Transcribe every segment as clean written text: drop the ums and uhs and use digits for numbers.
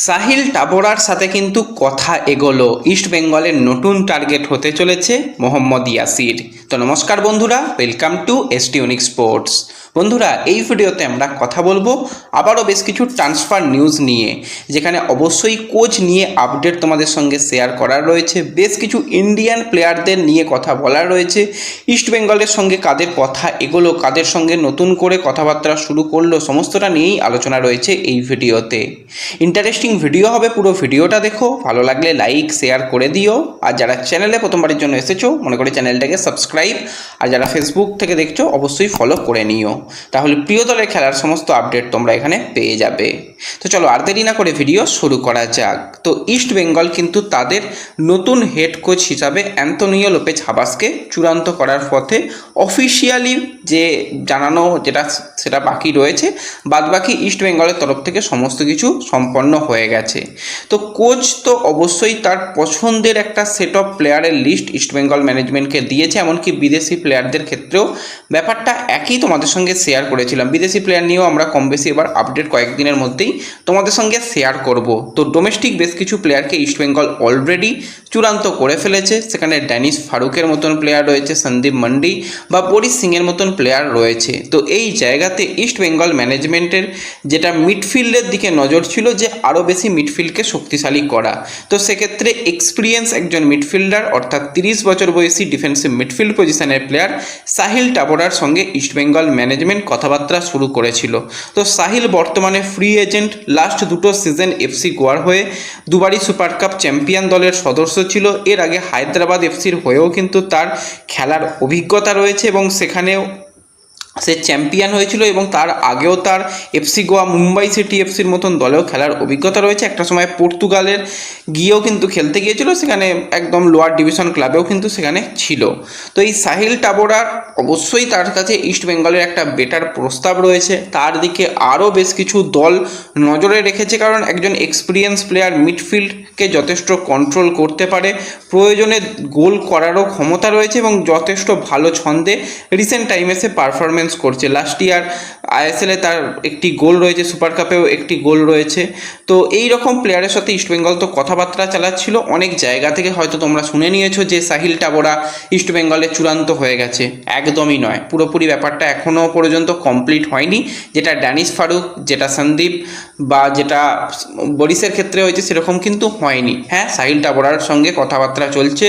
সাহিল টাবোরার সাথে কিন্তু কথা এগোলো। ইস্ট বেঙ্গলের নতুন টার্গেট হতে চলেছে মোহাম্মদ ইয়াসির। তো নমস্কার বন্ধুরা, welcome to ST unique sports. বন্ধুরা, এই ভিডিওতে আমরা কথা বলবো আবারও বেশ কিছু ট্রান্সফার নিউজ নিয়ে, যেখানে অবশ্যই কোচ নিয়ে আপডেট তোমাদের সঙ্গে শেয়ার করার রয়েছে। বেশ কিছু ইন্ডিয়ান প্লেয়ারদের নিয়ে কথা বলার রয়েছে। ইস্ট বেঙ্গলের সঙ্গে কাদের কথা এগোলো, কাদের সঙ্গে নতুন করে কথাবার্তা শুরু করলো, সমস্তটা নিয়েই আলোচনা রয়েছে এই ভিডিওতে। ইন্টারেস্টিং ভিডিও হবে, পুরো ভিডিওটা দেখো। ভালো লাগলে লাইক শেয়ার করে দিও। আর যারা চ্যানেলে প্রথমবারের জন্য এসেছো, মনে করে চ্যানেলটাকে সাবস্ক্রাইব, আর যারা ফেসবুক থেকে দেখছো অবশ্যই ফলো করে নিও। তাহলে প্রিয় দলের খেলার সমস্ত আপডেট তোমরা এখানে পেয়ে যাবে। তো চলো আর দেরি না করে ভিডিও শুরু করা যাক। তো ইস্ট বেঙ্গল কিন্তু তাদের নতুন হেড কোচ হিসাবে অ্যান্তোনিও লোপেজ হাবাসকে চূড়ান্ত করার পথে। অফিসিয়ালি যে জানানো সেটা বাকি রয়েছে, বাদবাকি ইস্ট বেঙ্গলের তরফ থেকে সমস্ত কিছু সম্পন্ন হয়ে গেছে। তো কোচ তো অবশ্যই তার পছন্দের একটা সেট অফ প্লেয়ারের লিস্ট ইস্ট বেঙ্গল ম্যানেজমেন্টকে দিয়েছে। এমনকি বিদেশি প্লেয়ারদের ক্ষেত্রেও ব্যাপারটা একই তোমাদের সঙ্গে শেয়ার করেছিলাম। বিদেশি প্লেয়ার নিয়েও আমরা কম বেশি এবার আপডেট কয়েকদিনের মধ্যেই তোমাদের সঙ্গে শেয়ার করব। তো ডোমেস্টিক বেশ কিছু প্লেয়ারকে ইস্ট বেঙ্গল অলরেডি চূড়ান্ত করে ফেলেছে। সেখানে ড্যানিশ ফারুকের মতন প্লেয়ার রয়েছে, সন্দীপ মান্ডি বা বরিশ সিংয়ের মতন প্লেয়ার রয়েছে। তো এই জায়গাতে ইস্ট বেঙ্গল ম্যানেজমেন্টের যেটা মিডফিল্ডের দিকে নজর ছিল, যে আরও বেশি মিডফিল্ডকে শক্তিশালী করা। তো সেক্ষেত্রে এক্সপিরিয়েন্স একজন মিডফিল্ডার, অর্থাৎ 30 বছর বয়সী ডিফেন্সিভ মিডফিল্ড পজিশনের প্লেয়ার সাহিল টাবোরার সঙ্গে ইস্ট বেঙ্গল ম্যানেজমেন্ট কথাবার্তা শুরু করেছিল। তো সাহিল বর্তমানে ফ্রি এজেন্ট। লাস্ট দুটো সিজন এফসি গোয়ার হয়ে দুবারই সুপার কাপ চ্যাম্পিয়ন দলের সদস্য ছিল। এর আগে হায়দ্রাবাদ এফসির হয়েও কিন্তু তার খেলার অভিজ্ঞতা রয়েছে এবং সেখানেও সে চ্যাম্পিয়ন হয়েছিল, এবং তার আগেও তার এফসি গোয়া, মুম্বাই সিটি এফসির মতন দলেও খেলার অভিজ্ঞতা রয়েছে। একটা সময় পর্তুগালের গিয়েও কিন্তু খেলতে গিয়েছিল, সেখানে একদম লোয়ার ডিভিশন ক্লাবেও কিন্তু সেখানে ছিল। তো এই সাহিল টাবোরার অবশ্যই তার কাছে ইস্ট বেঙ্গলের একটা বেটার প্রস্তাব রয়েছে। তার দিকে আরও বেশ কিছু দল নজরে রেখেছে, কারণ একজন এক্সপিরিয়েন্স প্লেয়ার মিডফিল্ডকে যথেষ্ট কন্ট্রোল করতে পারে, প্রয়োজনে গোল করারও ক্ষমতা রয়েছে এবং যথেষ্ট ভালো ছন্দে রিসেন্ট টাইমে সে পারফরমেন্স করছে। লাস্ট ইয়ার আইএসএলে তার একটি গোল রয়েছে, সুপার কাপেও একটি গোল রয়েছে। তো এই রকম প্লেয়ারের সাথে ইস্ট বেঙ্গল তো কথাবার্তা চালাচ্ছিল। অনেক জায়গা থেকে হয়তো তোমরা শুনে নিয়েছো যে সাহিল টাবোরা ইস্ট বেঙ্গলে চূড়ান্ত হয়ে গেছে। একদমই নয়, পুরোপুরি ব্যাপারটা এখনও পর্যন্ত কমপ্লিট হয়নি। যেটা ড্যানিশ ফারুক, যেটা সন্দীপ বা যেটা বরিশের ক্ষেত্রে হয়েছে, সেরকম কিন্তু হয়নি। হ্যাঁ, সাহিল টাবোরার সঙ্গে কথাবার্তা চলছে।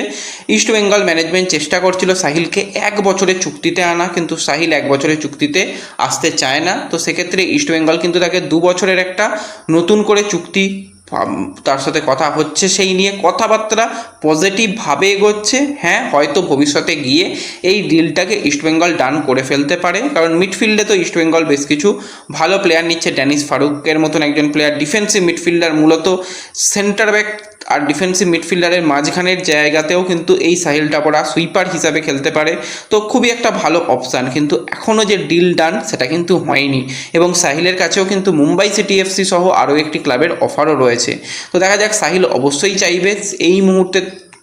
ইস্ট বেঙ্গল ম্যানেজমেন্ট চেষ্টা করছিল সাহিলকে 1 বছরের চুক্তিতে আনা, কিন্তু সাহিল 1 বছরের চুক্তিতে আসতে চায় না। তো সেক্ষেত্রে ইস্ট বেঙ্গল কিন্তু তাকে 2 বছরের একটা নতুন করে চুক্তি, তার সাথে কথা হচ্ছে, সেই নিয়ে কথাবার্তা পজিটিভভাবে এগোচ্ছে। হ্যাঁ, হয়তো ভবিষ্যতে গিয়ে এই ডিলটাকে ইস্টবেঙ্গল ডান করে ফেলতে পারে, কারণ মিডফিল্ডে তো ইস্টবেঙ্গল বেশ কিছু ভালো প্লেয়ার নিচ্ছে। ড্যানিশ ফারুকের মতন একজন প্লেয়ার, ডিফেন্সিভ মিডফিল্ডার, মূলত সেন্টার ব্যাক আর ডিফেন্সিভ মিডফিল্ডারের মাঝখানের জায়গাতেও কিন্তু এই সাহিল টাবোরা সুইপার হিসাবে খেলতে পারে। তো খুবই একটা ভালো অপশান, কিন্তু এখনও যে ডিল ডান সেটা কিন্তু হয়নি, এবং সাহিলের কাছেও কিন্তু মুম্বাই সিটি এফসি সহ আরও একটি ক্লাবের অফারও রয়েছে। তো দেখা যাক, সাহিল অবশ্যই চাইবে এই মুহূর্তে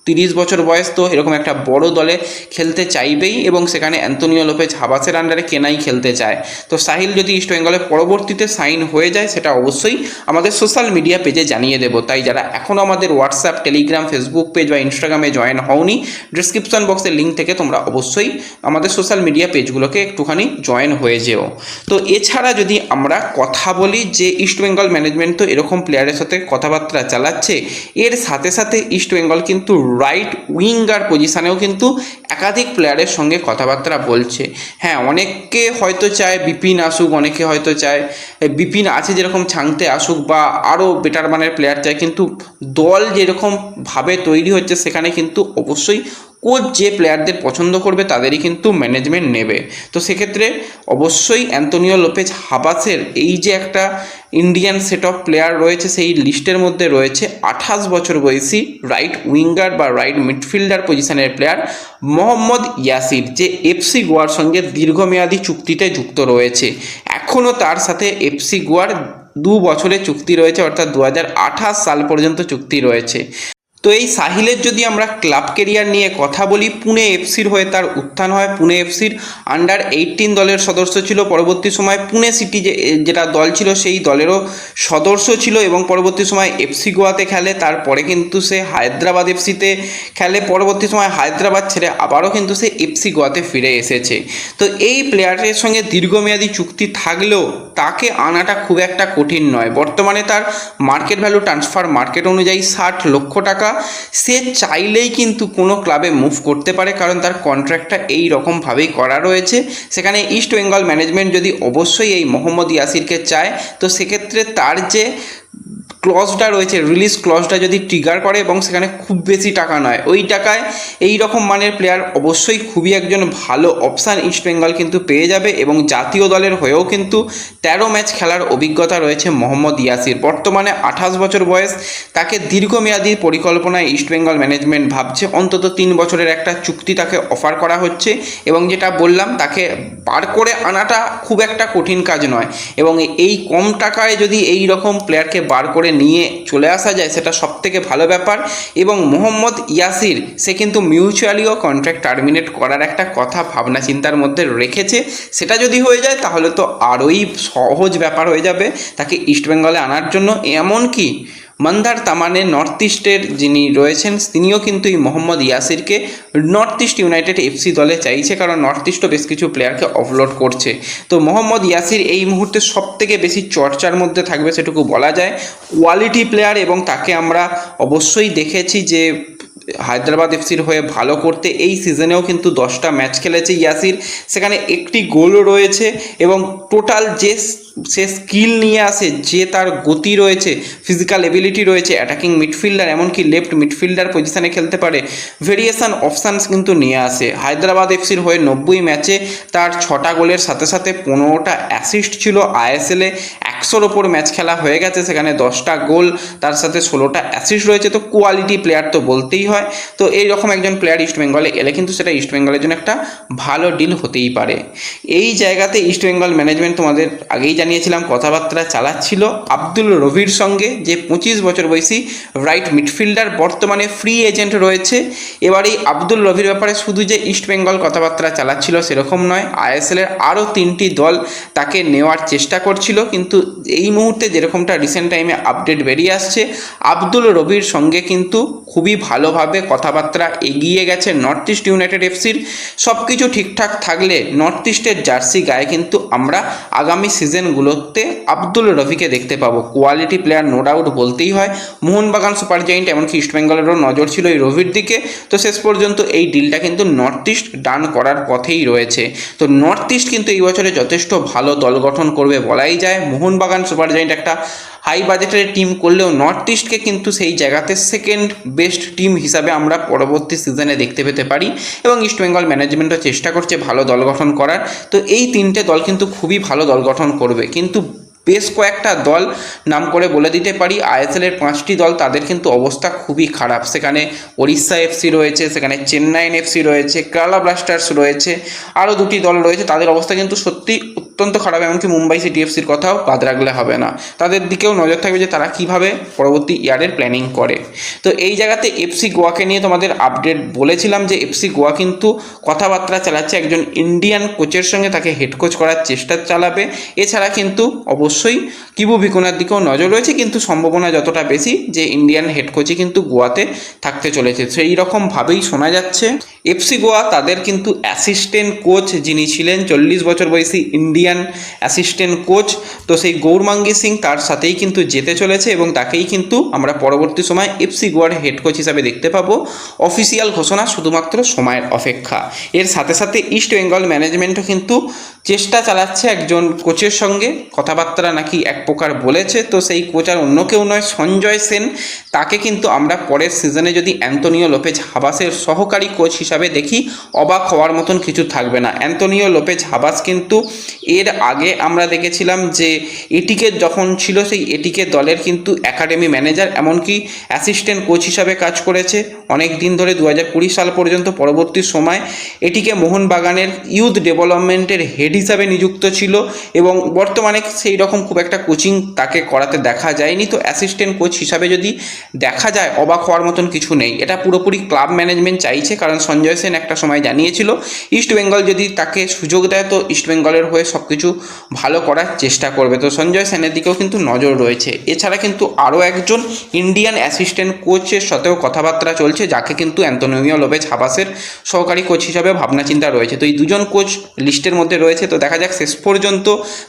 30 বছর বয়স, তো এরকম একটা বড় দলে খেলতে চাইবেই, এবং সেখানে অ্যান্তোনিও লোপেজ হাবাসের আন্ডারে কেনাই খেলতে চায়। তো সাহিল যদি ইস্ট বেঙ্গলে পরবর্তীতে সাইন হয়ে যায়, সেটা অবশ্যই আমাদের সোশ্যাল মিডিয়া পেজে জানিয়ে দেবো। তাই যারা এখনও আমাদের হোয়াটসঅ্যাপ, টেলিগ্রাম, ফেসবুক পেজ বা ইনস্টাগ্রামে জয়েন হওনি, ডিসক্রিপশন বক্সের লিঙ্ক থেকে তোমরা অবশ্যই আমাদের সোশ্যাল মিডিয়া পেজগুলোকে একটুখানি জয়েন হয়ে যেও। তো এছাড়া যদি আমরা কথা বলি যে ইস্ট বেঙ্গল ম্যানেজমেন্ট তো এরকম প্লেয়ারের সাথে কথাবার্তা চালাচ্ছে, এর সাথে সাথে ইস্ট বেঙ্গল কিন্তু রাইট উইঙ্গার পজিশানেও কিন্তু একাধিক প্লেয়ারের সঙ্গে কথাবার্তা বলছে। হ্যাঁ, অনেকে হয়তো চায় বিপিন আসুক, অনেকে হয়তো চায় বিপিন আছে যেরকম ছাংতে আসুক, বা আরও বেটার মানের প্লেয়ার চায়, কিন্তু দল যেরকমভাবে তৈরি হচ্ছে সেখানে কিন্তু অবশ্যই কোচ যে প্লেয়ারদের পছন্দ করবে তাদেরই কিন্তু ম্যানেজমেন্ট নেবে। তো সেক্ষেত্রে অবশ্যই অ্যান্তোনিও লোপেজ হাবাসের এই যে একটা ইন্ডিয়ান সেট অফ প্লেয়ার রয়েছে, সেই লিস্টের মধ্যে রয়েছে 28 বছর বয়সী রাইট উইঙ্গার বা রাইট মিডফিল্ডার পজিশনের প্লেয়ার মোহাম্মদ ইয়াসির, যে এফসি গোয়ার সঙ্গে দীর্ঘমেয়াদী চুক্তিতে যুক্ত রয়েছে। এখনও তার সাথে এফসি গোয়ার 2 বছরের চুক্তি রয়েছে, অর্থাৎ 2028 সাল পর্যন্ত চুক্তি রয়েছে। তো এই সাহিলের যদি আমরা ক্লাব কেরিয়ার নিয়ে কথা বলি, পুনে এফসির হয়ে তার উত্থান হয়। পুনে এফসির আন্ডার 18 দলের সদস্য ছিল, পরবর্তী সময় পুনে সিটি যেটা দল ছিল সেই দলেরও সদস্য ছিল এবং পরবর্তী সময় এফসি গোয়াতে খেলে। তারপরে কিন্তু সে হায়দ্রাবাদ এফসিতে খেলে, পরবর্তী সময় হায়দ্রাবাদ ছেড়ে আবারও কিন্তু সে এফসি গোয়াতে ফিরে এসেছে। তো এই প্লেয়ারের সঙ্গে দীর্ঘমেয়াদী চুক্তি থাকলেও তাকে আনাটা খুব একটা কঠিন নয়। বর্তমানে তার মার্কেট ভ্যালু, ট্রান্সফার মার্কেট অনুযায়ী 60 লক্ষ টাকা। সে চাইলেই কিন্তু কোনো ক্লাবে মুভ করতে পারে, কারণ তার কন্ট্রাক্টটা এই রকমভাবেই করা রয়েছে। সেখানে ইস্ট বেঙ্গল ম্যানেজমেন্ট যদি অবশ্যই এই মোহাম্মদ ইয়াসিরকে চায়, তো সেক্ষেত্রে তার যে ক্লজটা রয়েছে, রিলিজ ক্লজটা যদি ট্রিগার করে এবং সেখানে খুব বেশি টাকা নয়, ওই টাকায় এই রকম মানের প্লেয়ার অবশ্যই খুবই একজন ভালো অপশান ইস্ট বেঙ্গল কিন্তু পেয়ে যাবে। এবং জাতীয় দলের হয়েও কিন্তু 13 ম্যাচ খেলার অভিজ্ঞতা রয়েছে মোহাম্মদ ইয়াসির। বর্তমানে 28 বছর বয়স। তাকে দীর্ঘমেয়াদী পরিকল্পনায় ইস্ট বেঙ্গল ম্যানেজমেন্ট ভাবছে, অন্তত 3 বছরের একটা চুক্তি তাকে অফার করা হচ্ছে। এবং যেটা বললাম, তাকে বার করে আনাটা খুব একটা কঠিন কাজ নয়, এবং এই কম টাকায় যদি এই রকম প্লেয়ারকে বার করে নিয়ে চলে আসা যায়, সেটা সবথেকে ভালো ব্যাপার। এবং মোহাম্মদ ইয়াসির সে কিন্তু মিউচুয়ালিও কন্ট্রাক্ট টার্মিনেট করার একটা কথা ভাবনা চিন্তার মধ্যে রেখেছে। সেটা যদি হয়ে যায় তাহলে তো আরোই সহজ ব্যাপার হয়ে যাবে তাকে ইস্ট বেঙ্গলে আনার জন্য। এমনকি মন্দার তামানে নর্থ ইস্টের যিনি রয়েছেন, তিনিও কিন্তু এই মোহাম্মদ ইয়াসিরকে নর্থ ইস্ট ইউনাইটেড এফসি দলে চাইছে, কারণ নর্থ ইস্টও বেশ কিছু প্লেয়ারকে অফলোড করছে। তো মোহাম্মদ ইয়াসির এই মুহূর্তে সবথেকে বেশি চর্চার মধ্যে থাকবে, সেটুকু বলা যায়। কোয়ালিটি প্লেয়ার, এবং তাকে আমরা অবশ্যই দেখেছি যে হায়দ্রাবাদ এফসির হয়ে ভালো করতে। এই সিজনেও কিন্তু 10টা ম্যাচ খেলেছে ইয়াসির, সেখানে একটি গোলও রয়েছে। এবং টোটাল যে সে স্কিল নিয়ে আসে, যে তার গতি রয়েছে, ফিজিক্যাল এবিলিটি রয়েছে, অ্যাটাকিং মিডফিল্ডার, এমনকি লেফট মিডফিল্ডার পজিশানে খেলতে পারে, ভেরিয়েশন অপশানস কিন্তু নিয়ে আসে। হায়দ্রাবাদ এফসির হয়ে 90 ম্যাচে তার 6টা গোলের সাথে সাথে 15টা অ্যাসিস্ট ছিল। আইএসএলে 100-র ওপর ম্যাচ খেলা হয়ে গেছে, সেখানে 10টা গোল, তার সাথে 16টা অ্যাসিস্ট রয়েছে। তো কোয়ালিটি প্লেয়ার তো বলতেই হয়। তো এইরকম একজন প্লেয়ার ইস্ট বেঙ্গলে এলে কিন্তু সেটা ইস্ট বেঙ্গলের জন্য একটা ভালো ডিল হতেই পারে। এই জায়গাতে ইস্ট বেঙ্গল ম্যানেজমেন্ট, তোমাদের আগেই জানিয়েছিলাম, কথাবার্তা চালাচ্ছিল আব্দুল রবির সঙ্গে, যে 25 বছর বয়সী রাইট মিডফিল্ডার, বর্তমানে ফ্রি এজেন্ট রয়েছে। এবার এই আব্দুল রবির ব্যাপারে শুধু যে ইস্ট বেঙ্গল কথাবার্তা চালাচ্ছিল সেরকম নয়, আইএসএলের আরও 3টি দল তাকে নেওয়ার চেষ্টা করছিল। কিন্তু এই মুহূর্তে যেরকমটা রিসেন্ট টাইমে আপডেট বেরিয়ে আসছে, আব্দুল রবির সঙ্গে কিন্তু খুবই ভালোভাবে কথাবার্তা এগিয়ে গেছে নর্থ ইস্ট ইউনাইটেড এফসির। সব কিছু ঠিকঠাক থাকলে নর্থ ইস্টের জার্সি গায়ে কিন্তু আমরা আগামী সিজনগুলোতে আব্দুল রবিকে দেখতে পাবো। কোয়ালিটি প্লেয়ার নো ডাউট বলতেই হয়। মোহনবাগান সুপার জায়েন্ট, এমনকি ইস্ট বেঙ্গলেরও নজর ছিল এই রবির দিকে। তো শেষ পর্যন্ত এই ডিলটা কিন্তু নর্থ ইস্ট ডান করার পথেই রয়েছে। তো নর্থ ইস্ট কিন্তু এই বছরে যথেষ্ট ভালো দল গঠন করবে বলাই যায়। মোহনবাগান সুপার জায়েন্ট একটা হাই বাজেটের টিম করলেও নর্থ ইস্টকে কিন্তু সেই জায়গাতে সেকেন্ড বেস্ট টিম হিসাবে আমরা পরবর্তী সিজনে দেখতে পেতে পারি। এবং ইস্ট বেঙ্গল ম্যানেজমেন্টও চেষ্টা করছে ভালো দল গঠন করার। তো এই 3টে দল কিন্তু খুবই ভালো দল গঠন করবে। কিন্তু বেশ কয়েকটা দল নাম করে বলে দিতে পারি, আইএসএলের 5টি দল, তাদের কিন্তু অবস্থা খুবই খারাপ। সেখানে ওড়িশা এফসি রয়েছে, সেখানে চেন্নাইন এফসি রয়েছে, কেরালা ব্লাস্টার্স রয়েছে, আরও 2টি দল রয়েছে, তাদের অবস্থা কিন্তু সত্যি অত্যন্ত খারাপ। এমনকি মুম্বাই সিটি এফসির কথাও বাদ রাখলে হবে না, তাদের দিকেও নজর থাকবে যে তারা কীভাবে পরবর্তী ইয়ারের প্ল্যানিং করে। তো এই জায়গাতে এফসি গোয়াকে নিয়ে তোমাদের আপডেট বলেছিলাম যে এফসি গোয়া কিন্তু কথাবার্তা চালাচ্ছে একজন ইন্ডিয়ান কোচের সঙ্গে, তাকে হেড কোচ করার চেষ্টা চালাবে। এছাড়া কিন্তু অবশ্যই কিবু ভিকুনার দিকেও নজর রয়েছে, কিন্তু সম্ভাবনা যতটা বেশি যে ইন্ডিয়ান হেড কোচই কিন্তু গোয়াতে থাকতে চলেছে। সেই রকমভাবেই শোনা যাচ্ছে। এফসি গোয়া তাদের কিন্তু অ্যাসিস্ট্যান্ট কোচ যিনি ছিলেন 40 বছর বয়সী ইন্ডিয়ান অ্যাসিস্ট্যান্ট কোচ, তো সেই গৌরমাঙ্গি সিং তার সাথেই কিন্তু যেতে চলেছে এবং তাকেই কিন্তু আমরা পরবর্তী সময় এফসি গোয়ার হেড কোচ হিসাবে দেখতে পাবো। অফিসিয়াল ঘোষণা শুধুমাত্র সময়ের অপেক্ষা। এর সাথে সাথে ইস্ট বেঙ্গল ম্যানেজমেন্টও কিন্তু চেষ্টা চালাচ্ছে একজন কোচের সঙ্গে, কথাবার্তা নাকি এক প্রকার বলেছে। তো সেই কোচ আর অন্য কেউ নয়, সঞ্জয় সেন। তাকে কিন্তু আমরা পরের সিজনে যদি অ্যান্তোনিও লোপেজ হাবাসের সহকারী কোচ হিসাবে দেখি, অবাক হওয়ার মতন কিছু থাকবে না। অ্যান্তোনিও লোপেজ হাবাস কিন্তু এর আগে আমরা দেখেছিলাম যে এটিকে যখন ছিল, সেই এটিকে দলের কিন্তু একাডেমি ম্যানেজার, এমনকি অ্যাসিস্ট্যান্ট কোচ হিসাবে কাজ করেছে অনেক দিন ধরে, 2020 সাল পর্যন্ত। পরবর্তী সময় এটিকে মোহনবাগানের ইউথ ডেভেলপমেন্টের হেড হিসাবে নিযুক্ত ছিল এবং বর্তমানে সেই রকম খুব একটা কোচিং তাকে করাতে দেখা যায়নি। তো অ্যাসিস্ট্যান্ট কোচ হিসাবে যদি দেখা যায় অবাক হওয়ার মতন কিছু নেই, এটা পুরোপুরি ক্লাব ম্যানেজমেন্ট চাইছে, কারণ সঞ্জয় সেন একটা সময় জানিয়েছিল ইস্টবেঙ্গল যদি তাকে সুযোগ দেয় তো ইস্টবেঙ্গলের হয়ে সব কিছু ভালো করার চেষ্টা করবে। তো সঞ্জয় সেনের দিকেও কিন্তু নজর রয়েছে। এছাড়া কিন্তু আরও একজন ইন্ডিয়ান অ্যাসিস্ট্যান্ট কোচের সাথেও কথাবার্তা চলছে, যাকে কিন্তু অ্যান্তোনিও লোপেজ হাবাসের সহকারী কোচ হিসাবে ভাবনা চিন্তা রয়েছে। তো এই দুজন কোচ লিস্টের মধ্যে রয়েছে। তো দেখা যাক শেষ পর্যন্ত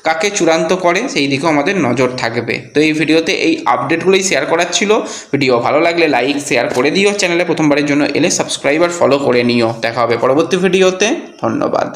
কাকে চূড়ান্ত করে, সেই দিকেও আমাদের নজর থাকবে। তো এই ভিডিওতে এই আপডেটগুলোই শেয়ার করার ছিল। ভিডিও ভালো লাগলে লাইক শেয়ার করে দিও, চ্যানেলে প্রথমবারের জন্য এলে সাবস্ক্রাইব আর ফলো করে নিও। দেখা হবে পরবর্তী ভিডিওতে। ধন্যবাদ।